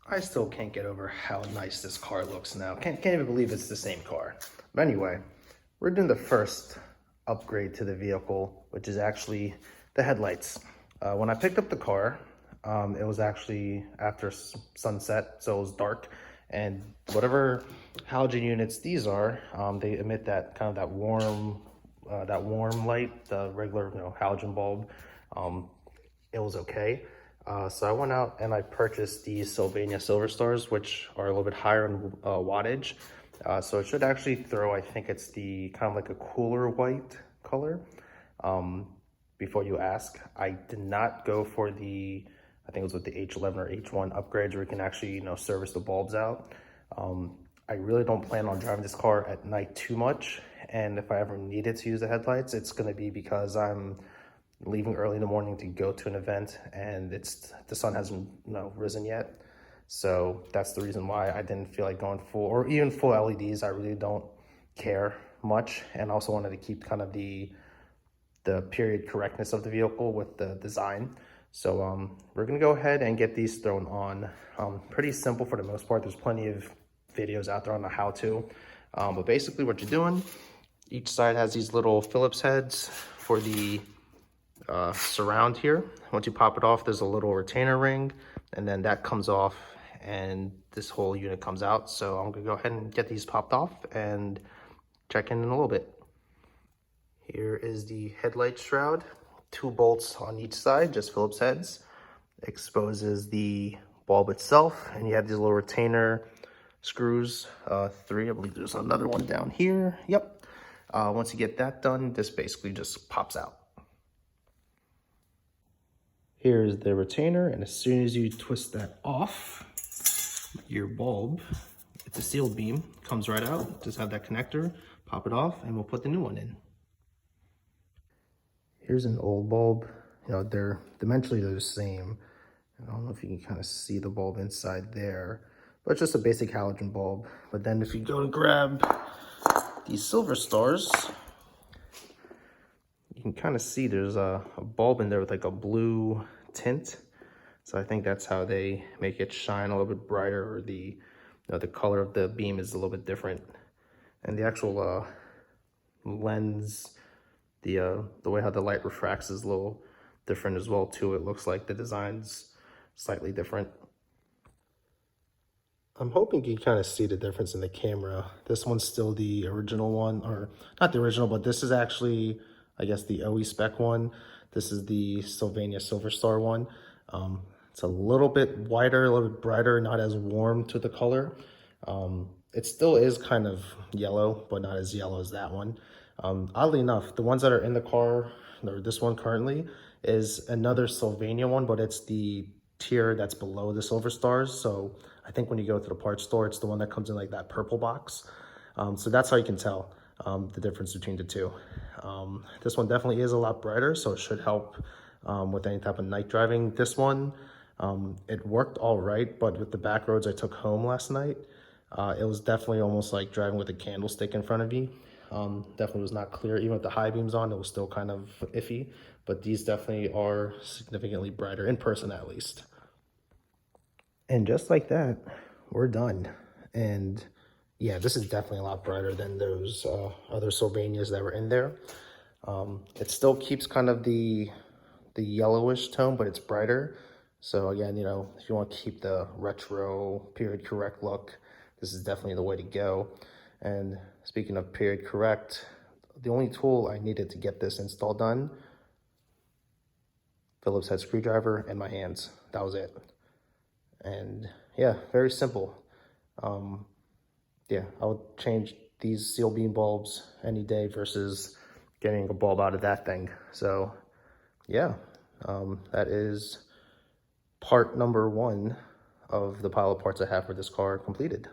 I still can't get over how nice this car looks now. Can't even believe it's the same car. But anyway, we're doing the first upgrade to the vehicle, which is actually the headlights. When I picked up the car, it was actually after sunset, so it was dark, and whatever halogen units these are, they emit that kind of that warm light, the regular halogen bulb. It was okay. So I went out and I purchased these Sylvania Silver Stars, which are a little bit higher in wattage. So it should actually throw, I think it's the kind of like a cooler white color. Before you ask, I did not go for the, I think it was with the H11 or H1 upgrades where you can actually, service the bulbs out. I really don't plan on driving this car at night too much. And if I ever needed to use the headlights, it's going to be because I'm leaving early in the morning to go to an event and the sun hasn't risen yet. So that's the reason why I didn't feel like going full, or even full LEDs. I really don't care much, and also wanted to keep kind of the period correctness of the vehicle with the design. So we're gonna go ahead and get these thrown on. Pretty simple for the most part. There's plenty of videos out there on the how to, but basically what you're doing, each side has these little Phillips heads for the surround here. Once you pop it off, there's a little retainer ring, and then that comes off and this whole unit comes out. So I'm gonna go ahead and get these popped off and check in a little bit. Here is the headlight shroud, 2 bolts on each side, just Phillips heads. Exposes the bulb itself, and you have these little retainer screws, 3, I believe there's another one down here. Yep. Once you get that done, this basically just pops out. Here's the retainer, and as soon as you twist that off, your bulb, it's a sealed beam, comes right out. Just have that connector, pop it off, and we'll put the new one in. Here's an old bulb. They're dimensionally the same. I don't know if you can kind of see the bulb inside there, but it's just a basic halogen bulb. But then if you go to grab these Silver Stars, you can kind of see there's a bulb in there with like a blue tint. So I think that's how they make it shine a little bit brighter, or the color of the beam is a little bit different. And the actual lens, the way how the light refracts is a little different as well too. It looks like the design's slightly different. I'm hoping you can kind of see the difference in the camera. This one's still the original one, or not the original, but this is actually, I guess, the OE spec one. This is the Sylvania Silver Star one. It's a little bit whiter, a little bit brighter, not as warm to the color. It still is kind of yellow, but not as yellow as that one. Oddly enough, the ones that are in the car, or this one currently, is another Sylvania one, but it's the tier that's below the Silver Stars. So I think when you go to the parts store, it's the one that comes in like that purple box. So that's how you can tell the difference between the two. This one definitely is a lot brighter, so it should help with any type of night driving. This one, it worked all right, but with the back roads I took home last night, it was definitely almost like driving with a candlestick in front of you. Definitely was not clear. Even with the high beams on, it was still kind of iffy, but these definitely are significantly brighter, in person at least. And just like that, we're done. And yeah, this is definitely a lot brighter than those other Sylvanias that were in there. It still keeps kind of the yellowish tone, but it's brighter. So again, if you want to keep the retro period correct look, this is definitely the way to go. And speaking of period correct, the only tool I needed to get this install done, Phillips head screwdriver and my hands. That was it. And yeah, very simple. Yeah, I would change these seal beam bulbs any day versus getting a bulb out of that thing. So yeah, that is part number 1 of the pile of parts I have for this car completed.